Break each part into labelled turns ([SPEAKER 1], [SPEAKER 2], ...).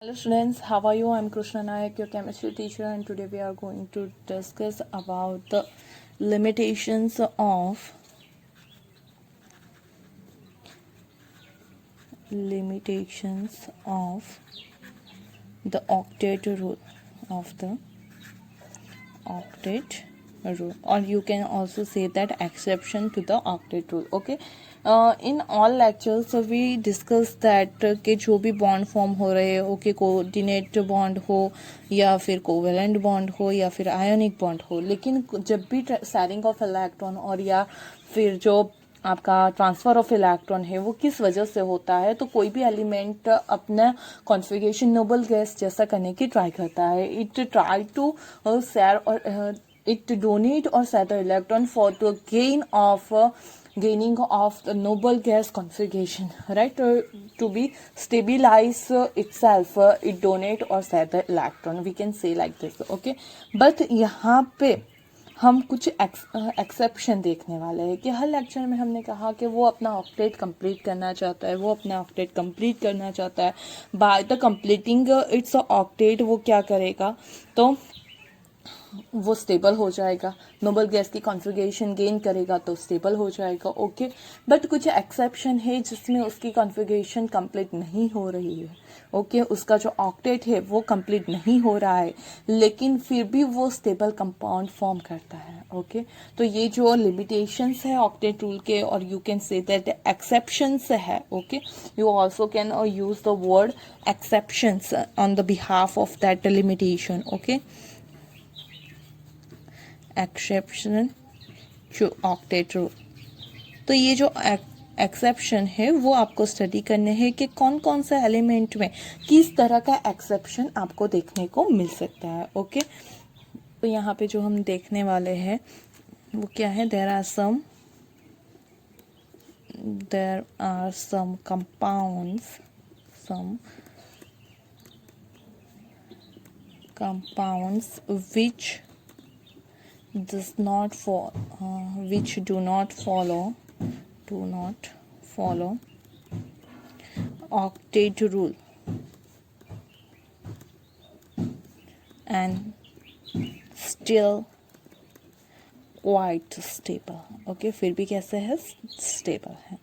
[SPEAKER 1] Hello students, how are you? I'm Krishna Nayak, your chemistry teacher, and today we are going to discuss about the limitations of the octet rule of the octet rule, or you can also say that exception to the octet rule. Okay, in all lectures we discuss that कि जो भी bond form हो रहे हो, okay, coordinate bond हो या फिर covalent bond हो या फिर आयोनिक बॉन्ड हो, लेकिन जब भी शेयरिंग ऑफ इलेक्ट्रॉन और या फिर जो आपका ट्रांसफर ऑफ इलेक्ट्रॉन है वो किस वजह से होता है, तो कोई भी एलिमेंट अपना कॉन्फ़िगरेशन नोबल गैस जैसा करने की ट्राई करता है. इट ट्राई टू शेयर और it donate or set the electron for the gaining of the noble gas configuration, right? To be stabilize itself, it donate or set the electron, we can say like this. Okay, but यहाँ पे हम कुछ exception देखने वाले हैं कि हर lecture में हमने कहा कि वो अपना ऑक्टेट कंप्लीट करना चाहता है, by the completing it's octet वो क्या करेगा, तो वो स्टेबल हो जाएगा. नोबल गैस की कॉन्फ़िगरेशन गेन करेगा तो स्टेबल हो जाएगा. ओके, बट कुछ एक्सेप्शन है जिसमें उसकी कॉन्फ़िगरेशन कंप्लीट नहीं हो रही है. ओके, उसका जो ऑक्टेट है वो कंप्लीट नहीं हो रहा है, लेकिन फिर भी वो स्टेबल कंपाउंड फॉर्म करता है. ओके, तो ये जो लिमिटेशंस है ऑक्टेट रूल के, और you can say that exceptions है. Okay, you also can use the word exceptions on the behalf of that limitation. Okay, exception to octet rule. तो ये जो एक्सेप्शन है वो आपको स्टडी करने हैं कि कौन कौन से एलिमेंट में किस तरह का एक्सेप्शन आपको देखने को मिल सकता है. ओके, तो यहाँ पे जो हम देखने वाले हैं वो क्या है, there are some compounds which do not follow octet rule and still quite stable. Okay, फिर भी कैसे है, स्टेबल है.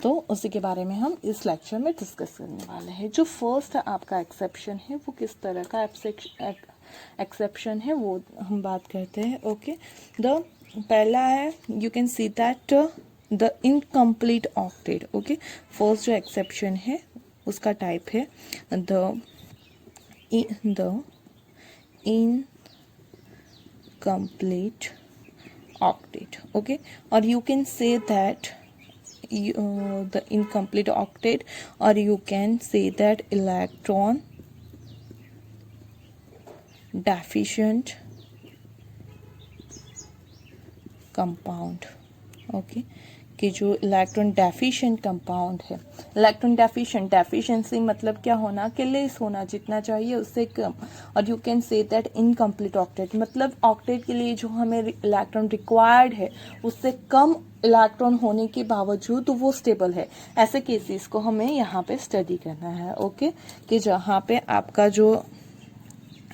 [SPEAKER 1] तो उसी के बारे में हम इस लेक्चर में डिस्कस करने वाले हैं. जो फर्स्ट आपका एक्सेप्शन है वो किस तरह का एक्सेप्शन है वो हम बात करते हैं. ओके, द पहला है, you can see that the incomplete octet. Okay, first जो एक्सेप्शन है उसका टाइप है the incomplete octet. Okay, or you can say that the incomplete octet, or you can say that electron deficient compound. Okay, कि जो electron deficient compound है. Electron deficiency मतलब क्या होना, कि लेस होना, जितना चाहिए उससे कम. और you can say that incomplete octet मतलब ऑक्टेट के लिए जो हमें इलेक्ट्रॉन रिक्वायर्ड है उससे कम इलेक्ट्रॉन होने के बावजूद तो वो स्टेबल है. ऐसे केसेस को हमें यहाँ पे स्टडी करना है. ओके, कि जहाँ पे आपका जो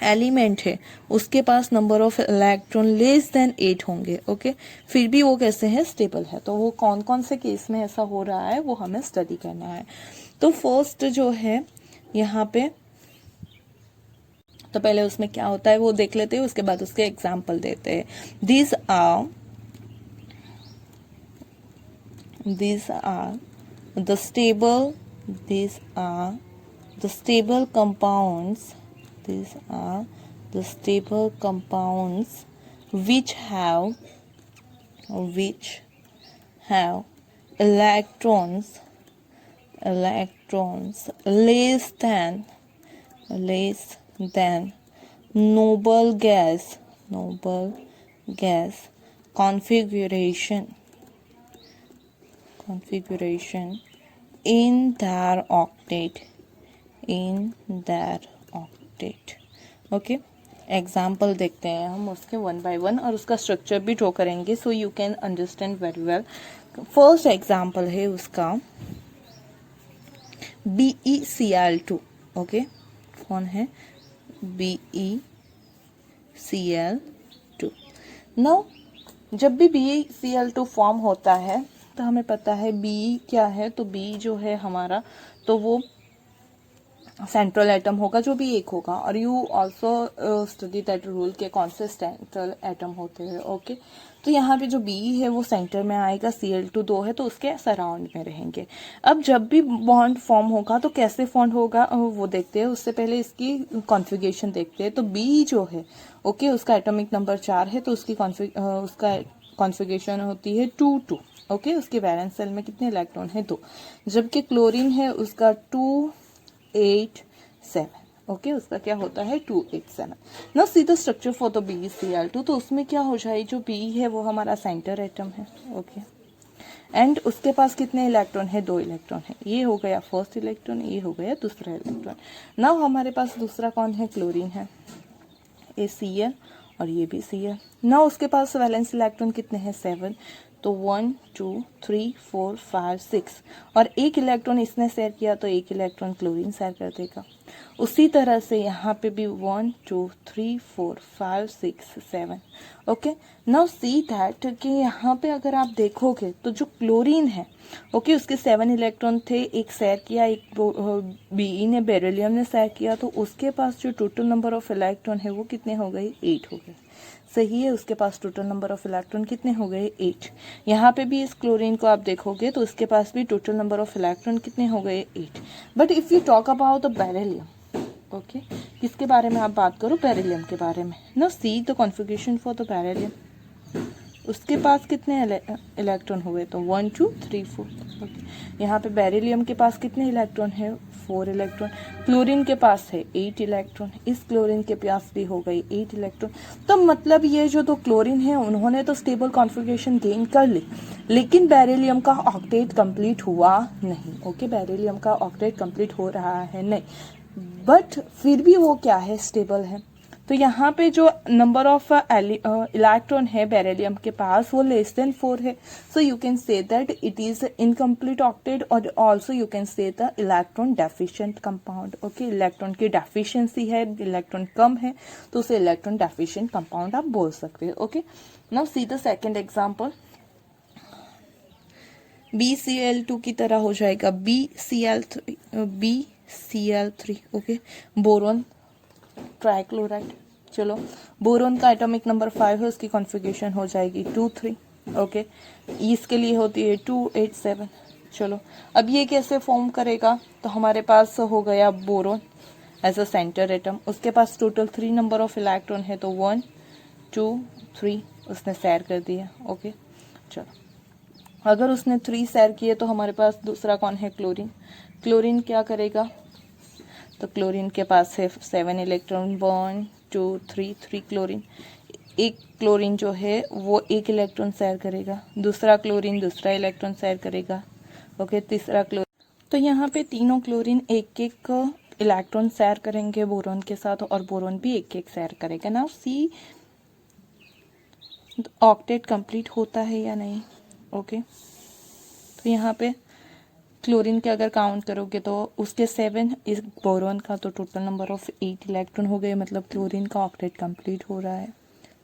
[SPEAKER 1] एलिमेंट है उसके पास number of electron less than 8 होंगे. ओके, फिर भी वो कैसे है, स्टेबल है. तो वो कौन कौन से केस में ऐसा हो रहा है वो हमें स्टडी करना है. तो फर्स्ट जो है यहाँ पे, तो पहले उसमें क्या होता है वो देख लेते हैं, उसके बाद उसके एग्जाम्पल देते हैं. these are the stable compounds. These are the stable compounds which have electrons less than noble gas configuration in their octet. Okay, example देखते हैं हम उसके वन बाय वन, और उसका स्ट्रक्चर भी ड्रॉ करेंगे सो you can understand very well. First example है उसका BeCl2. ओके, कौन है, BeCl2। नाउ जब भी BeCl2 फॉर्म होता है तो हमें पता है B क्या है, तो B जो है हमारा, तो वो सेंट्रल एटम होगा जो भी एक होगा। और you also study that rule के कौन से सेंट्रल एटम होते हैं। ओके, तो यहाँ पे जो B है वो सेंटर में आएगा, Cl2 2 है तो उसके सराउंड में रहेंगे। अब जब भी बॉन्ड फॉर्म होगा तो कैसे फॉर्म होगा वो देखते हैं, उससे पहले इसकी कॉन्फ़िगरेशन देखते हैं। तो B जो है ओके उसका एटॉमिक नंबर 4 है, तो उसकी उसका कॉन्फ़िगरेशन होती है 2 2। ओके, उसके वैलेंस शेल में कितने इलेक्ट्रॉन है, 2। जबकि क्लोरीन है उसका 287। ओके, उसका क्या होता है, 287। Now see the structure for the BeCl2। तो उसमें क्या हो जाए, जो B है वो हमारा सेंटर एटम है। ओके, एंड उसके पास कितने इलेक्ट्रॉन है, 2 इलेक्ट्रॉन है। ये हो गया फर्स्ट इलेक्ट्रॉन, ये हो गया दूसरा इलेक्ट्रॉन। नाउ हमारे पास दूसरा कौन है, क्लोरीन है, ये Cl और ये भी Cl। नाउ उसके पास वैलेंस इलेक्ट्रॉन कितने हैं, 7। तो 1 2 3 4 5 6 और एक इलेक्ट्रॉन इसने शेयर किया तो एक इलेक्ट्रॉन क्लोरीन शेयर कर देगा। उसी तरह से यहाँ पे भी 1 2 3 4 5 6 7। ओके, नाउ सी दैट कि यहाँ पे अगर आप देखोगे तो जो क्लोरीन है ओके उसके 7 इलेक्ट्रॉन थे, एक शेयर किया, एक BE ने बेरिलियम ने शेयर किया, तो उसके पास जो टोटल नंबर ऑफ इलेक्ट्रॉन है वो कितने हो गए, 8 हो गए। सही है, उसके पास टोटल नंबर ऑफ इलेक्ट्रॉन कितने हो गए, 8। यहाँ पे भी इस क्लोरीन को आप देखोगे तो उसके पास भी टोटल नंबर ऑफ इलेक्ट्रॉन कितने हो गए, 8। But if you talk about the beryllium, okay किसके बारे में आप बात करो, बेरिलियम के बारे में। No see the configuration for the beryllium, उसके पास कितने इलेक्ट्रॉन हुए, तो 1 2 3 4। ओके, यहाँ पे बेरिलियम के पास कितने इलेक्ट्रॉन है, 4 इलेक्ट्रॉन। क्लोरीन के पास है 8 इलेक्ट्रॉन, इस क्लोरीन के पास भी हो गई 8 इलेक्ट्रॉन। तो मतलब ये जो दो क्लोरीन है उन्होंने तो स्टेबल कॉन्फ़िगरेशन गेन कर ली, लेकिन बेरिलियम का ऑक्टेट कंप्लीट हुआ नहीं। ओके, बेरिलियम का ऑक्टेट कंप्लीट हो रहा है नहीं, बट फिर भी वो क्या है, स्टेबल है। तो यहाँ पे जो नंबर ऑफ इलेक्ट्रॉन है बेरिलियम के पास वो लेस देन 4 है। So you can say that it is incomplete octet, और also you can say the electron deficient compound. Okay, electron की डेफिशिएंसी है, इलेक्ट्रॉन कम है तो उसे इलेक्ट्रॉन डेफिशिएंट कंपाउंड आप बोल सकते हो। Okay, now see the second example. BeCl2 की तरह हो जाएगा BeCl3। Okay, boron trichloride. चलो, बोरोन का एटॉमिक नंबर 5 है, उसकी कॉन्फ़िगरेशन हो जाएगी 2 3। ओके, इसके लिए होती है 287। चलो, अब ये कैसे फॉर्म करेगा, तो हमारे पास हो गया boron as a centre atom, उसके पास टोटल 3 नंबर ऑफ इलेक्ट्रॉन है, तो 1 2 3 उसने शेयर कर दिया। ओके, चलो, अगर उसने 3 शेयर किए तो हमारे पास दूसरा कौन है, क्लोरीन। क्लोरीन क्या करेगा, तो क्लोरीन के पास है 7 इलेक्ट्रॉन, 1 2 3 3 क्लोरीन। एक क्लोरीन जो है वो एक इलेक्ट्रॉन शेयर करेगा, दूसरा क्लोरीन दूसरा इलेक्ट्रॉन शेयर करेगा। ओके, तीसरा क्लोरीन, तो यहाँ पे तीनों क्लोरीन एक एक इलेक्ट्रॉन शेयर करेंगे बोरोन के साथ, और बोरोन भी एक एक शेयर करेगा। नाउ सी ऑक्टेट कंप्लीट होता है या नहीं। ओके, तो यहाँ पे क्लोरीन के अगर काउंट करोगे तो उसके 7, इस बोरोन का तो टोटल नंबर ऑफ 8 इलेक्ट्रॉन हो गए, मतलब क्लोरीन का ऑक्टेट कंप्लीट हो रहा है।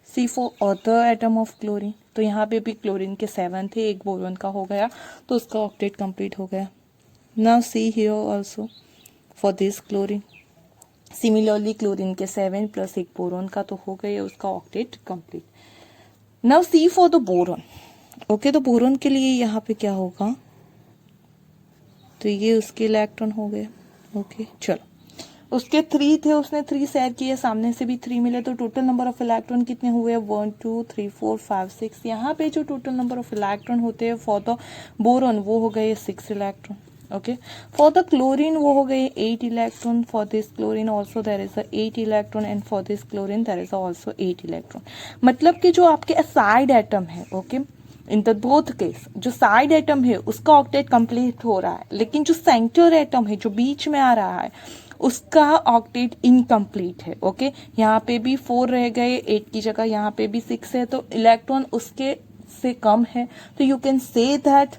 [SPEAKER 1] See for other atom of chlorine, तो यहाँ पे भी क्लोरीन के 7 थे, एक बोरोन का हो गया तो उसका ऑक्टेट कंप्लीट हो गया। Now see here also for this chlorine, similarly chlorine के 7 प्लस एक बोरोन का तो हो गया, उसका octet complete. Now see for the boron. Okay, तो बोरोन के लिए यहाँ पे क्या होगा, तो ये उसके इलेक्ट्रॉन हो गए। ओके, चलो, उसके 3 थे, उसने 3 शेयर किए, सामने से भी 3 मिले, तो टोटल नंबर ऑफ इलेक्ट्रॉन कितने हुए, 1 2 3 4 5 6। यहाँ पे जो टोटल नंबर ऑफ इलेक्ट्रॉन होते हैं फॉर द बोरोन वो हो गए 6 electron. Okay, for the chlorine वो हो गए 8 electron, for this chlorine also there is 8 electron, and for this chlorine there is also 8 electron. मतलब कि जो आपके साइड एटम है, okay in the both case जो साइड एटम है उसका ऑक्टेट कंप्लीट हो रहा है, लेकिन जो सेंटर एटम है जो बीच में आ रहा है उसका ऑक्टेट इनकम्प्लीट है। ओके, यहाँ पे भी 4 रह गए, 8 की जगह यहाँ पे भी 6 है, तो इलेक्ट्रॉन उसके से कम है, तो यू कैन से दैट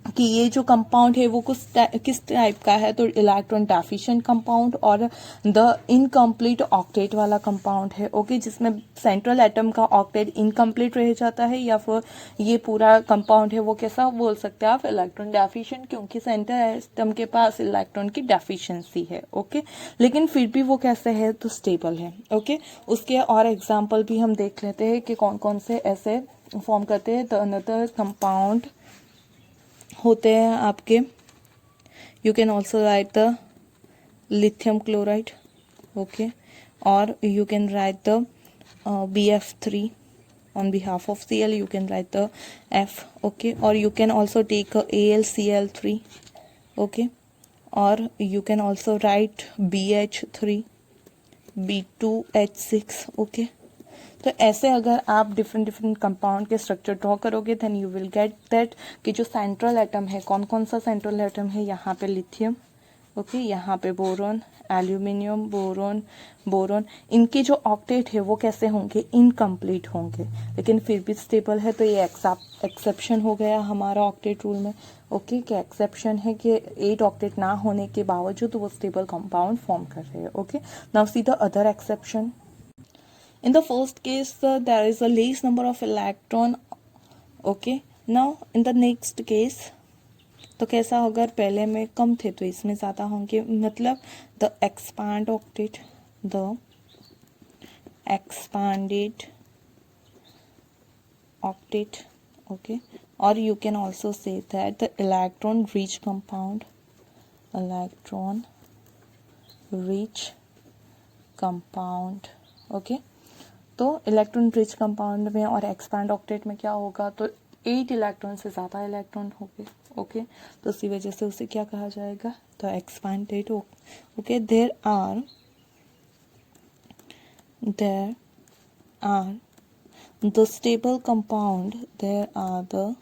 [SPEAKER 1] कि ये जो कंपाउंड है वो किस टाइप का है, तो इलेक्ट्रॉन डेफिशिएंट कंपाउंड और द इनकम्प्लीट ऑक्टेट वाला कंपाउंड है। ओके, जिसमें सेंट्रल एटम का ऑक्टेट इनकम्प्लीट रह जाता है, या फिर ये पूरा कंपाउंड है वो कैसा बोल सकते हैं आप, इलेक्ट्रॉन डेफिशिएंट, क्योंकि सेंट्रल एटम के पास इलेक्ट्रॉन की डेफिशिएंसी है। ओके, लेकिन फिर भी वो कैसे है, तो स्टेबल है। ओके, उसके और एग्जाम्पल भी हम देख लेते हैं कि कौन कौन से ऐसे फॉर्म करते हैं। द अनदर कंपाउंड होते हैं आपके, you can also write the lithium chloride. Okay, और you can write the BF3 on behalf of Cl, you can write the F. Okay, or you can also take AlCl3. Okay, or you can also write BH3, B2H6. Okay, तो ऐसे अगर आप different different compound के structure draw करोगे then you will get that कि जो central atom है, कौन कौन सा सेंट्रल एटम है, यहाँ पे लिथियम, ओके, यहाँ पे बोरोन, एल्यूमिनियम, बोरोन, बोरोन, इनके जो ऑक्टेट है वो कैसे होंगे, इनकम्प्लीट होंगे, लेकिन फिर भी स्टेबल है। तो ये एक्सेप्शन हो गया हमारा ऑक्टेट रूल में। ओके, क्या एक्सेप्शन है कि 8 ऑक्टेट ना होने के बावजूद वो स्टेबल कंपाउंड फॉर्म कर रहे हैं। Okay, now see the other exception. In the first case, there is a least number of electron. Okay, now in the next case, तो कैसा होगा, पहले में कम थे तो इसमें ज़्यादा होंगे, मतलब the expand octet, the expanded octet. Okay, or you can also say that the electron rich compound, electron rich compound. Okay, तो इलेक्ट्रॉन रिच कंपाउंड में और एक्सपैंड ऑक्टेट में क्या होगा, तो 8 इलेक्ट्रॉन से ज़्यादा इलेक्ट्रॉन होंगे। ओके, तो उसी वजह से उसे क्या कहा जाएगा, तो expanded. Okay, there are the stable compound, there are the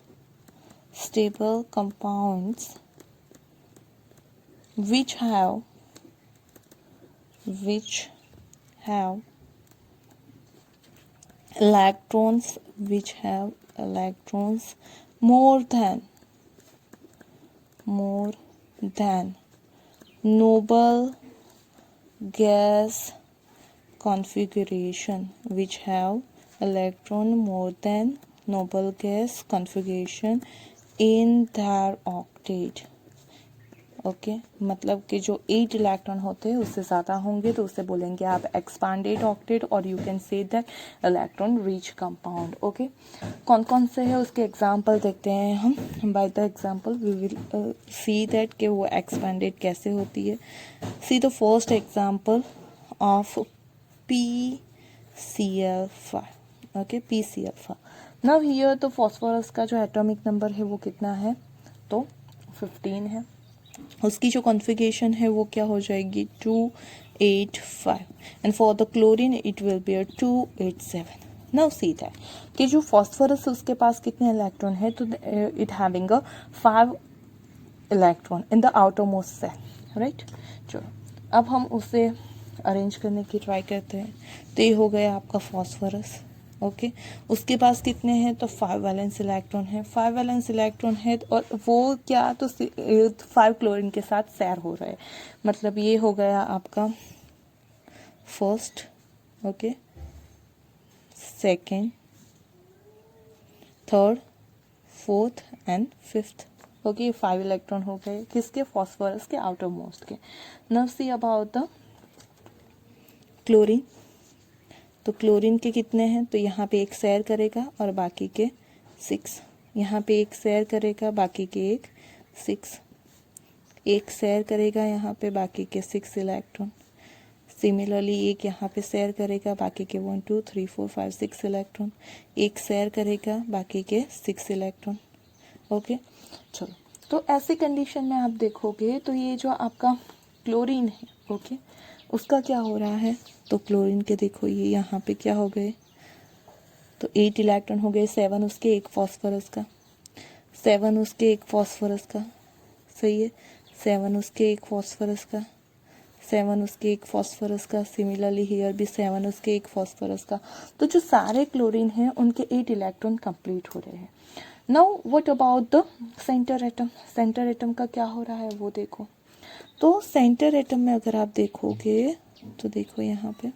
[SPEAKER 1] stable compounds which have electrons, more than noble gas configuration, which have electron more than noble gas configuration in their octet. Okay, मतलब कि जो 8 electron होते हैं उससे ज़्यादा होंगे तो उसे बोलेंगे आप एक्सपांडेड ऑक्टेट, और you can say that electron rich compound. Okay, कौन कौन से है उसके एग्जांपल देखते हैं हम। By the example we will see that कि वो एक्सपांडेड कैसे होती है। See the first example of PCl5. Okay, PCl5. Now here तो फॉस्फोरस का जो एटॉमिक नंबर है वो कितना है, तो 15 है। उसकी जो कॉन्फ़िगरेशन है वो क्या हो जाएगी, 285, and for the chlorine it will be 287. Now see that कि जो फॉस्फोरस है उसके पास कितने इलेक्ट्रॉन है, तो it having a 5 electron in the outermost shell, right. चलो अब हम उसे अरेंज करने की ट्राई करते हैं। तो ये हो गया आपका फॉस्फोरस। ओके, उसके पास कितने हैं, तो 5 वैलेंस इलेक्ट्रॉन है, 5 वैलेंस इलेक्ट्रॉन है, और वो क्या, तो 5 क्लोरीन के साथ सैर हो रहा है, मतलब ये हो गया आपका first, okay, second, third, fourth and fifth. Okay, 5 electron हो गए किसके, फॉस्फोरस के आउटर मोस्ट के। Now see about the chlorine. तो क्लोरीन के कितने हैं, तो यहाँ पे एक सैर करेगा और बाकी के 6, यहाँ पे एक सैर करेगा बाकी के 6, एक सैर करेगा यहाँ पे बाकी के 6 इलेक्ट्रॉन। सिमिलरली एक यहाँ पे सैर करेगा बाकी के 1 2 3 4 5 6 इलेक्ट्रॉन, एक सैर करेगा बाकी के 6 इलेक्ट्रॉन। ओके, चलो तो ऐसी कंडीशन में आप देखोगे तो ये जो आपका क्लोरीन है, ओके, उसका क्या हो रहा है, तो क्लोरीन के देखो ये यहाँ पे क्या हो गए, तो 8 इलेक्ट्रॉन हो गए, 7 उसके एक फॉस्फोरस का, 7 उसके एक फॉस्फोरस का, सही है, 7 उसके एक फॉस्फोरस का, 7 उसके एक फॉस्फोरस का, सिमिलरली हियर भी 7 उसके एक फॉस्फोरस का। तो जो सारे क्लोरीन हैं उनके 8 इलेक्ट्रॉन कंप्लीट हो रहे हैं। Now what about the centre atom, centre atom का क्या हो रहा है वो देखो। तो सेंटर एटम में अगर आप देखोगे तो देखो यहाँ पे,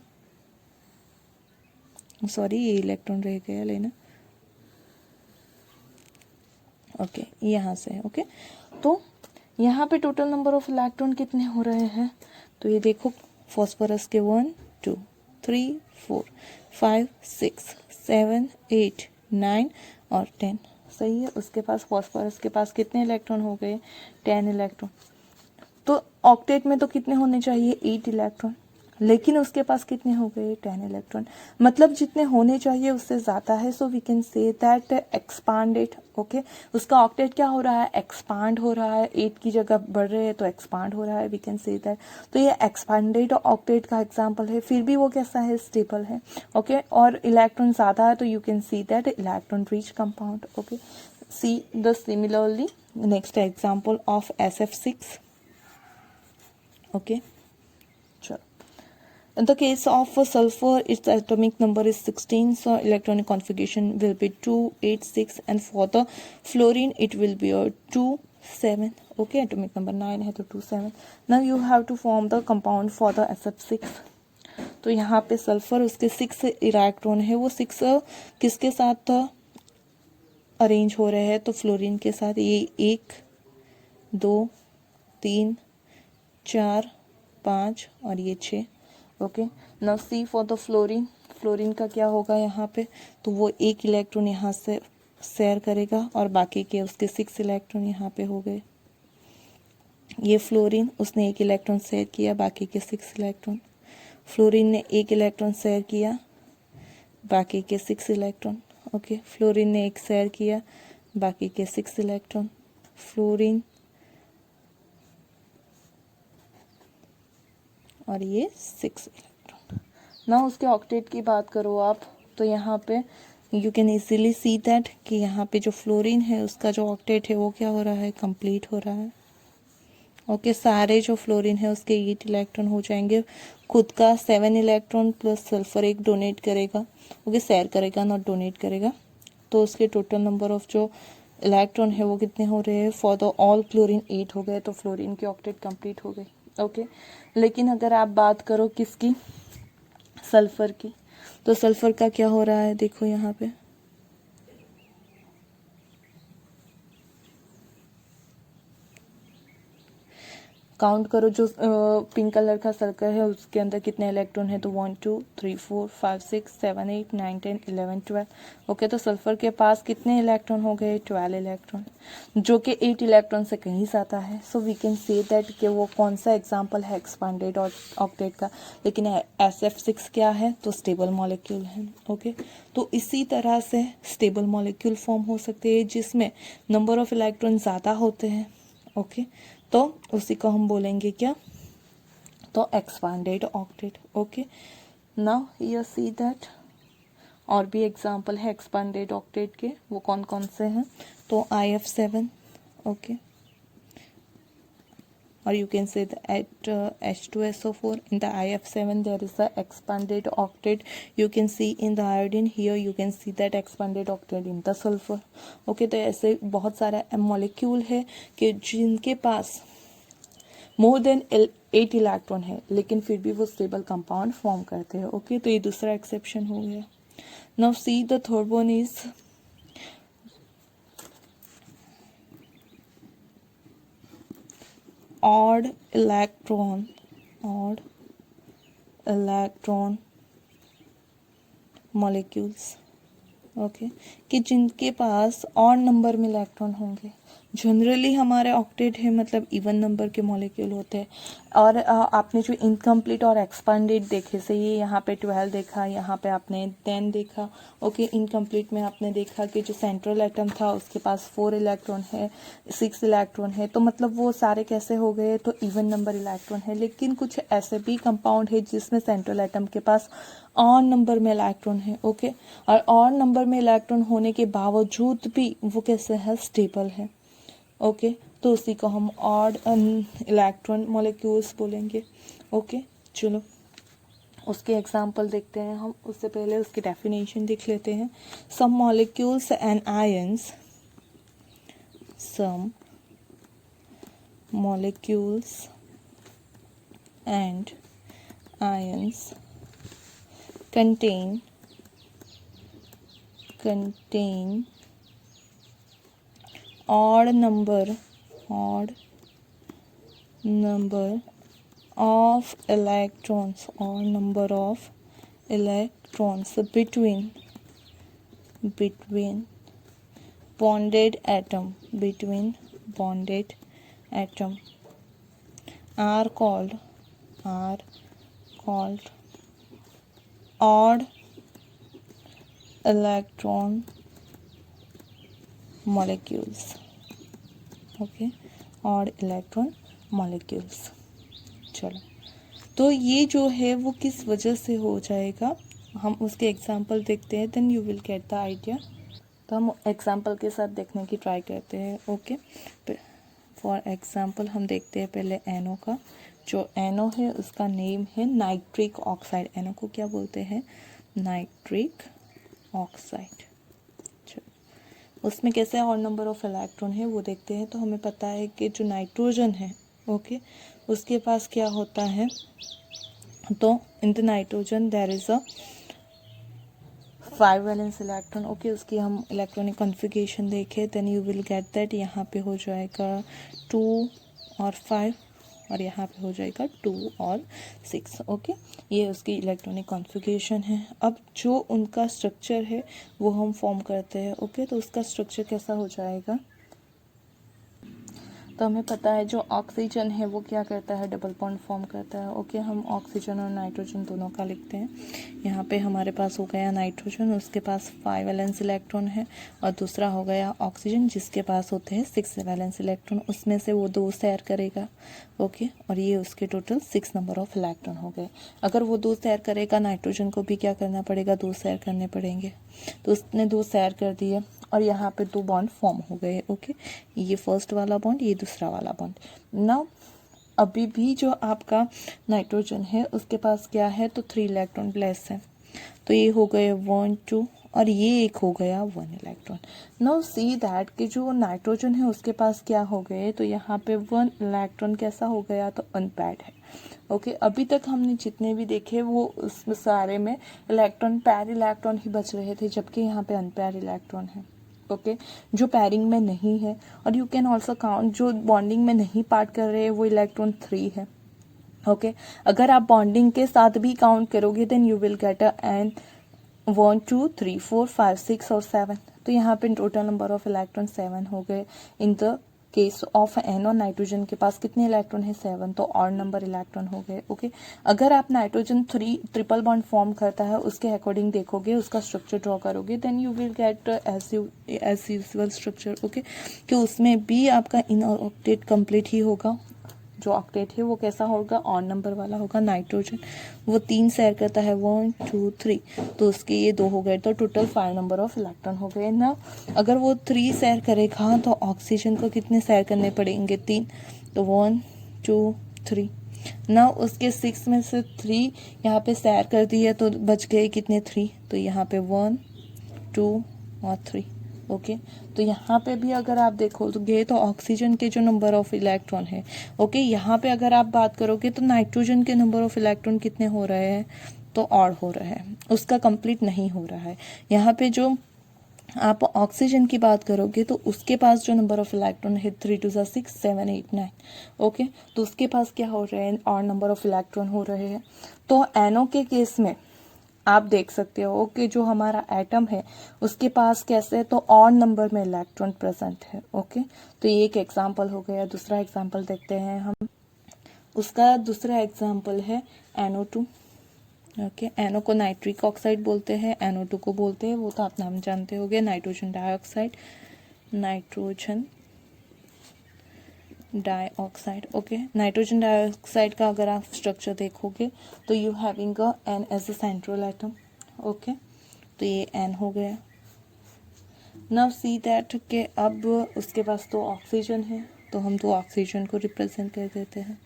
[SPEAKER 1] सॉरी ये इलेक्ट्रॉन रह गया लेना, ओके यहाँ से, ओके तो यहाँ पे टोटल नंबर ऑफ इलेक्ट्रॉन कितने हो रहे हैं, तो ये देखो फॉस्फोरस के 1 2 3 4 5 6 7 8 9 और 10, सही है। उसके पास फॉस्फोरस के पास कितने इलेक्ट्रॉन हो गए, 10 इलेक्ट्रॉन। तो ऑक्टेट में तो कितने होने चाहिए, 8 इलेक्ट्रॉन, लेकिन उसके पास कितने हो गए, 10 इलेक्ट्रॉन, मतलब जितने होने चाहिए उससे ज़्यादा है। So we can say that expanded, okay. उसका ऑक्टेट क्या हो रहा है, एक्सपांड हो रहा है, 8 की जगह बढ़ रहे हैं तो एक्सपांड हो रहा है, वी कैन से दैट। तो ये एक्सपांडेड ऑक्टेट का एग्जाम्पल है, फिर भी वो कैसा है, स्टेबल है, ओके। और इलेक्ट्रॉन ज़्यादा है तो you can see that electron rich compound, okay. See the similarly next example of SF6, okay, sure. In the case of sulfur, its atomic number is 16, so electronic configuration will be 2 8 6, and for the fluorine it will be a 2 7, okay, atomic number 9 है तो 2 7. Now you have to form the compound for the SF6. तो यहाँ पे sulphur उसके 6 electron है, वो 6 किसके साथ अरेंज हो रहे हैं, तो फ्लोरीन के साथ। ये 1 2 3 4 5 और ये 6, okay. Now see for the fluorine, fluorine का क्या होगा यहाँ पे, तो वो 1 इलेक्ट्रॉन यहाँ से शेयर करेगा और बाकी के उसके 6 इलेक्ट्रॉन यहाँ पे हो गए। ये फ्लोरीन उसने 1 इलेक्ट्रॉन शेयर किया, बाकी के 6 इलेक्ट्रॉन। फ्लोरीन ने 1 इलेक्ट्रॉन शेयर किया, बाकी के 6 इलेक्ट्रॉन, ओके। फ्लोरीन ने 1 शेयर किया, बाकी के 6 इलेक्ट्रॉन। फ्लोरीन और ये 6 इलेक्ट्रॉन। ना उसके ऑक्टेट की बात करो आप, तो यहाँ पे you can easily C that कि यहाँ पे जो फ्लोरीन है उसका जो ऑक्टेट है वो क्या हो रहा है, कंप्लीट हो रहा है, ओके। सारे जो फ्लोरीन है उसके 8 इलेक्ट्रॉन हो जाएंगे, खुद का 7 इलेक्ट्रॉन प्लस सल्फर 1 डोनेट करेगा, ओके, शेयर करेगा नॉट डोनेट करेगा। तो उसके टोटल नंबर ऑफ जो इलेक्ट्रॉन है वो कितने हो रहे हैं, फॉर द ऑल फ्लोरीन 8 हो गए, तो फ्लोरीन की ऑक्टेट कंप्लीट हो गई, ओके। लेकिन अगर आप बात करो किसकी, सल्फर की, तो सल्फर का क्या हो रहा है, देखो यहाँ पे काउंट करो, जो पिंक कलर का सर्कल है उसके अंदर कितने इलेक्ट्रॉन है, तो 1 2 3 4 5 6 7 8 9 10 11 12, ओके। तो सल्फर के पास कितने इलेक्ट्रॉन हो गए, 12 इलेक्ट्रॉन, जो कि 8 इलेक्ट्रॉन से कहीं ज़्यादा है। So we can say that कि वो कौन सा एग्जाम्पल है एक्सपांडेड ऑक्टेट का। लेकिन SF6 क्या है, तो स्टेबल मॉलिक्यूल है, ओके। तो इसी तरह से स्टेबल मॉलिक्यूल फॉर्म हो सकते हैं जिसमें नंबर ऑफ इलेक्ट्रॉन ज़्यादा होते हैं, ओके। तो उसी को हम बोलेंगे क्या, तो expanded octet, okay. Now you see that और भी एग्जांपल है एक्सपांडेड ऑक्टेट के, वो कौन कौन से हैं, तो IF7, okay. or you can say at H2SO4 in the IF7 there is a expanded octet, you can see in the iodine, here you can see that expanded octet in the sulfur, okay। तो ऐसे बहुत सारा molecule है कि जिनके पास more than 8 electron है लेकिन फिर भी वो स्टेबल कंपाउंड फॉर्म करते हैं, ओके। तो ये दूसरा एक्सेप्शन हो गया। Now see the third one is odd electron molecules, okay, कि जिनके पास ऑड नंबर में इलेक्ट्रॉन होंगे। जनरली हमारे ऑक्टेट है मतलब इवन नंबर के मॉलिक्यूल होते हैं। और आपने जो इनकम्प्लीट और एक्सपांडेड देखे, से ये यहाँ पे 12 देखा, यहाँ पे आपने 10 देखा, ओके। इनकम्प्लीट में आपने देखा कि जो सेंट्रल एटम था उसके पास 4 इलेक्ट्रॉन है, 6 इलेक्ट्रॉन है, तो मतलब वो सारे कैसे हो गए, तो इवन नंबर इलेक्ट्रॉन है। लेकिन कुछ ऐसे भी कंपाउंड है जिसमें सेंट्रल एटम के पास ऑड नंबर में इलेक्ट्रॉन है, ओके। और ऑड नंबर में इलेक्ट्रॉन होने के बावजूद भी वो कैसे है, स्टेबल है, ओके। तो उसी को हम ऑड इलेक्ट्रॉन मॉलिक्यूल्स बोलेंगे, ओके। चलो उसके एग्जांपल देखते हैं हम, उससे पहले उसकी डेफिनेशन देख लेते हैं। Some molecules and ions some molecules and ions contain odd number of electrons between bonded atom are called odd electron molecules. Okay, odd electron molecules. चलो, तो ये जो है वो किस वजह से हो जाएगा, हम उसके एग्जाम्पल देखते हैं, then you will get the idea. तो हम एग्जाम्पल के साथ देखने की ट्राई करते हैं. ओके, फॉर एग्जाम्पल हम देखते हैं पहले NO का. जो NO है उसका नेम है नाइट्रिक ऑक्साइड. NO को क्या बोलते हैं? Nitric oxide. उसमें कैसे और नंबर ऑफ इलेक्ट्रॉन है वो देखते हैं. तो हमें पता है कि जो नाइट्रोजन है, ओके, उसके पास क्या होता है, तो in the nitrogen there is a 5 valence electron. Okay, उसकी हम इलेक्ट्रॉनिक कॉन्फ़िगरेशन देखें, then you will get that यहाँ पे हो जाएगा 2 और 5 और यहाँ पे हो जाएगा 2 और 6. ओके, ये उसकी इलेक्ट्रॉनिक कॉन्फ़िगरेशन है. अब जो उनका स्ट्रक्चर है वो हम फॉर्म करते हैं. ओके, तो उसका स्ट्रक्चर कैसा हो जाएगा, तो हमें पता है जो ऑक्सीजन है वो क्या करता है, डबल बॉन्ड फॉर्म करता है. ओके, हम ऑक्सीजन और नाइट्रोजन दोनों का लिखते हैं. यहाँ पे हमारे पास हो गया नाइट्रोजन, उसके पास 5 वैलेंस इलेक्ट्रॉन है, और दूसरा हो गया ऑक्सीजन जिसके पास होते हैं 6 वैलेंस इलेक्ट्रॉन. उसमें से वो 2 शेयर करेगा. ओके, और ये उसके टोटल 6 नंबर ऑफ इलेक्ट्रॉन हो गए. अगर वो 2 शेयर करेगा, नाइट्रोजन को भी क्या करना पड़ेगा, 2 शेयर करने पड़ेंगे. तो उसने 2 शेयर कर दिए और यहाँ पे 2 बॉन्ड फॉर्म हो गए. ओके, ये फर्स्ट वाला बॉन्ड, ये दूसरा वाला बॉन्ड. नाउ अभी भी जो आपका नाइट्रोजन है उसके पास क्या है, तो 3 इलेक्ट्रॉन प्लस है. तो ये हो गए 1 2 और ये एक हो गया 1 इलेक्ट्रॉन. नाउ सी दैट कि जो नाइट्रोजन है उसके पास क्या हो गए, तो यहाँ पे 1 इलेक्ट्रॉन कैसा हो गया, तो अनपेयर्ड है. ओके, अभी तक हमने जितने भी देखे वो उसमें सारे में इलेक्ट्रॉन पैर इलेक्ट्रॉन ही बच रहे थे, जबकि यहाँ पे अनपेयर इलेक्ट्रॉन है. ओके, जो पैरिंग में नहीं है. और यू कैन ऑल्सो काउंट जो बॉन्डिंग में नहीं पार्ट कर रहे हैं वो इलेक्ट्रॉन 3 है. ओके, अगर आप बॉन्डिंग के साथ भी काउंट करोगे then you will get N 1 2 3 4 5 6 और 7. तो यहाँ पे टोटल नंबर ऑफ इलेक्ट्रॉन 7 हो गए. In the case of NO nitrogen के पास कितने इलेक्ट्रॉन है, 7, तो ऑड नंबर इलेक्ट्रॉन हो गए. ओके, अगर आप नाइट्रोजन 3 ट्रिपल बॉन्ड फॉर्म करता है उसके अकॉर्डिंग देखोगे, उसका स्ट्रक्चर ड्रॉ करोगे, then you will get as usual structure. Okay, कि उसमें भी आपका इन ऑक्टेट कंप्लीट ही होगा. जो ऑक्टेट है वो कैसा होगा, ऑड नंबर वाला होगा. नाइट्रोजन वो 3 शेयर करता है, 1 2 3, तो उसके ये 2 हो गए, तो टोटल 5 नंबर ऑफ इलेक्ट्रॉन हो गए ना. अगर वो 3 शेयर करेगा तो ऑक्सीजन को कितने शेयर करने पड़ेंगे, 3, तो 1 2 3 ना. उसके 6 में से 3 यहाँ पे शेयर कर दिए तो बच गए कितने, 3, तो यहाँ पे 1 2 और 3. ओके, तो यहाँ पे भी अगर आप देखोगे तो ऑक्सीजन के जो नंबर ऑफ इलेक्ट्रॉन है, ओके, यहाँ पे अगर आप बात करोगे तो नाइट्रोजन के नंबर ऑफ इलेक्ट्रॉन कितने हो रहे हैं, तो ऑड हो रहा है, उसका कंप्लीट नहीं हो रहा है. यहाँ पे जो आप ऑक्सीजन की बात करोगे तो उसके पास जो नंबर ऑफ इलेक्ट्रॉन है 3 2 6 7 8 9. ओके, तो उसके पास क्या हो रहे हैं, ऑड नंबर ऑफ इलेक्ट्रॉन हो रहे हैं. तो NO के केस में आप देख सकते हो कि जो हमारा एटम है उसके पास कैसे है, तो ऑड नंबर में इलेक्ट्रॉन प्रेजेंट है. ओके, तो ये एक एग्जांपल हो गया. दूसरा एग्जांपल देखते हैं हम. उसका दूसरा एग्जांपल है NO2. ओके, NO को नाइट्रिक ऑक्साइड बोलते हैं, NO2 को बोलते हैं, वो तो आप नाम जानते होंगे, nitrogen dioxide. Nitrogen dioxide. Okay, nitrogen dioxide का अगर आप स्ट्रक्चर देखोगे तो you having a N as a central atom. Okay, तो ये N हो गया. नाउ सी दैट के अब उसके पास तो ऑक्सीजन है, तो हम तो ऑक्सीजन को रिप्रेजेंट कर देते हैं.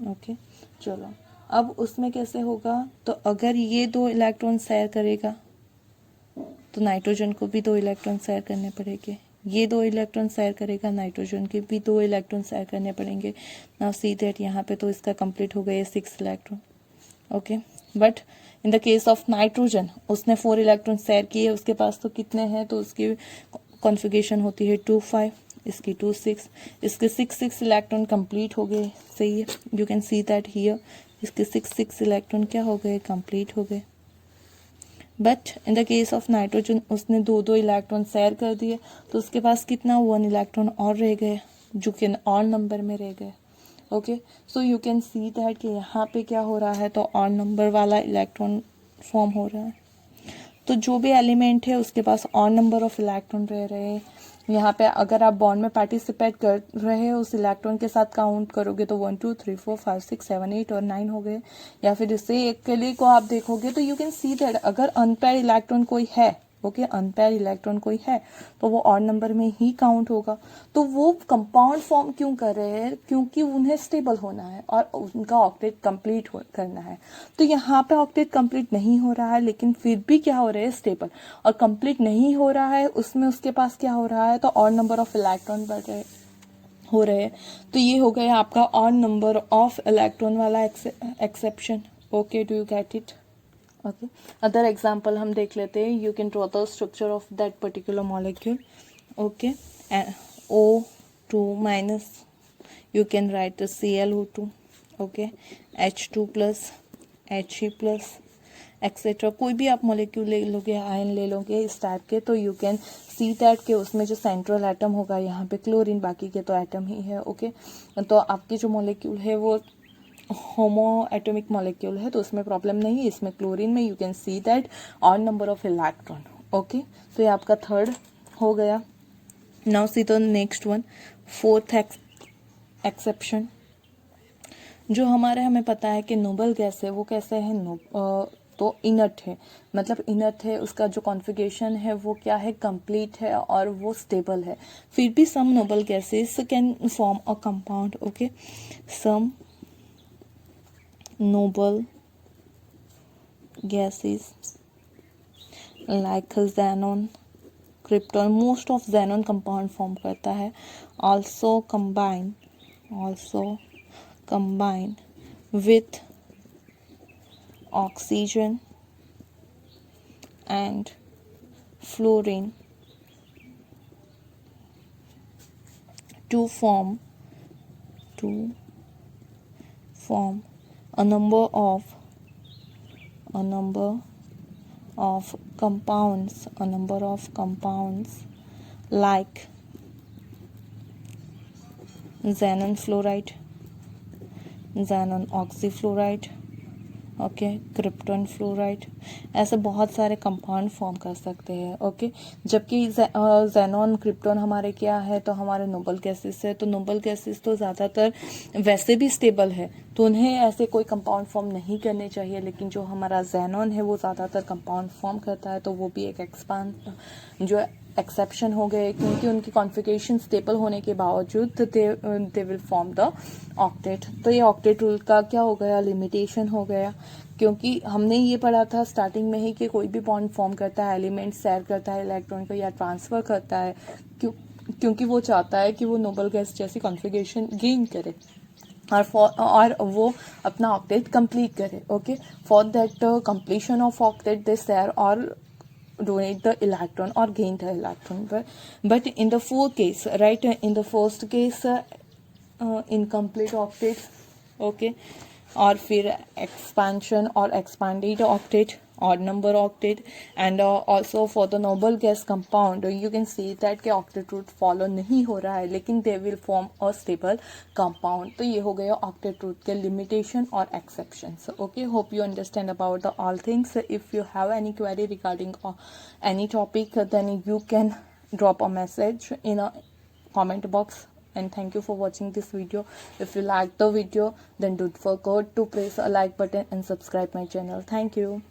[SPEAKER 1] ओके, चलो, अब उसमें कैसे होगा, तो अगर ये 2 इलेक्ट्रॉन शेयर करेगा तो नाइट्रोजन को भी 2 इलेक्ट्रॉन शेयर करने पड़ेंगे. ये 2 इलेक्ट्रॉन शेयर करेगा, नाइट्रोजन के भी 2 इलेक्ट्रॉन शेयर करने पड़ेंगे। नाउ सी दैट यहाँ पे तो इसका कंप्लीट हो गया 6 electron. Okay, but in the case of nitrogen उसने 4 इलेक्ट्रॉन शेयर किए, उसके पास तो कितने हैं, तो उसकी कॉन्फ़िगरेशन होती है 2 5, इसकी 2 6, इसके 6 इलेक्ट्रॉन कंप्लीट हो गए। सही है, you can see that here इसके 6 इलेक्ट्रॉन क्या हो गए, कंप्लीट हो गए। But in the case of nitrogen उसने 2 इलेक्ट्रॉन शेयर कर दिए, तो उसके पास कितना 1 इलेक्ट्रॉन और रह गए, जो कि ऑड नंबर में रह गए। Okay, so you can see that कि यहाँ पे क्या हो रहा है, तो ऑड नंबर वाला इलेक्ट्रॉन फॉर्म हो रहा है। तो जो भी एलिमेंट है उसके पास ऑड नंबर ऑफ इलेक्ट्रॉन रह रहे हैं। यहाँ पे अगर आप बॉन्ड में पार्टिसिपेट कर रहे हो उस इलेक्ट्रॉन के साथ काउंट करोगे तो 1 2 3 4 5 6 7 8 और 9 हो गए। या फिर इससे एक के लिए को आप देखोगे तो यू कैन सी दैट अगर अनपेयर इलेक्ट्रॉन कोई है, ओके, अनपेयर इलेक्ट्रॉन कोई है तो वो ऑड नंबर में ही काउंट होगा। तो वो कंपाउंड फॉर्म क्यों कर रहे हैं, क्योंकि उन्हें स्टेबल होना है और उनका ऑक्टेट कंप्लीट करना है। तो यहाँ पे ऑक्टेट कंप्लीट नहीं हो रहा है, लेकिन फिर भी क्या हो रहा है, स्टेबल। और कंप्लीट नहीं हो रहा है उसमें उसके पास क्या हो रहा है, तो ऑड नंबर ऑफ इलेक्ट्रॉन बढ़ रहे हो रहे हैं। तो ये हो गया आपका ऑड नंबर ऑफ इलेक्ट्रॉन वाला exception. Okay, do you get it? Okay, other example हम देख लेते हैं। You can draw the structure of that particular molecule. Okay, O2 minus, you can write the ClO2, okay, H2 plus, He plus etcetera. कोई भी आप molecule ले लोगे, ion ले लोगे इस टाइप के, तो यू कैन सी दैट के उसमें जो सेंट्रल एटम होगा यहाँ पे क्लोरीन, बाकी के तो एटम ही है। ओके, तो आपकी जो मॉलिक्यूल है वो होमो एटॉमिक मॉलिक्यूल है, तो उसमें प्रॉब्लम नहीं है। इसमें क्लोरीन में you can see that odd number of electron. Okay, तो ये आपका थर्ड हो गया। Now see the next one, fourth exception. जो हमारे हमें पता है कि नोबल गैस है वो कैसे है, तो इनर्ट है, मतलब इनर्ट है, उसका जो कॉन्फ़िगरेशन है वो क्या है, कंप्लीट है और वो स्टेबल है। फिर भी some noble gases can form a compound. Okay, some noble gases like xenon, krypton, most of xenon compound form करता है। Also combine with oxygen and fluorine to form a number of compounds like xenon fluoride, xenon oxyfluoride, okay, krypton fluoride, ऐसे बहुत सारे compound form कर सकते हैं। Okay, जबकि xenon krypton हमारे क्या है, तो हमारे नोबल गैसेस है। तो नोबल गैसेस तो ज़्यादातर वैसे भी स्टेबल है, तो उन्हें ऐसे कोई कंपाउंड फॉर्म नहीं करने चाहिए। लेकिन जो हमारा जेनॉन है वो ज़्यादातर कंपाउंड फॉर्म करता है, तो वो भी एक जो एक्सेप्शन हो गए, क्योंकि उनकी कॉन्फ़िगरेशन स्टेबल होने के बावजूद they will form the octet. तो ये ऑक्टेट रूल का क्या हो गया, लिमिटेशन हो गया, क्योंकि हमने ये पढ़ा था स्टार्टिंग में ही कि कोई भी बॉन्ड फॉर्म करता है, एलिमेंट शेयर करता है इलेक्ट्रॉन को या ट्रांसफ़र करता है, क्योंकि वो चाहता है कि वो नोबल गैस जैसी कॉन्फ़िगरेशन गेन करे और वो अपना ऑक्टेट कंप्लीट करे। Okay, for that completion of octet they share और donate the electron or gain the electron. But in the fourth case, right, in the first case incomplete octet, okay, और फिर expansion और expanded octet, odd number octet, and also for the noble gas compound you can see that के octet root follow नहीं हो रहा है, लेकिन they will form a stable compound। तो ये हो गया octet root के limitation और exceptions। Okay, hope you understand about the all things. If you have any query regarding any topic, then you can drop a message in a comment box. And thank you for watching this video. If you like the video, then don't forget to press a like button and subscribe my channel. Thank you.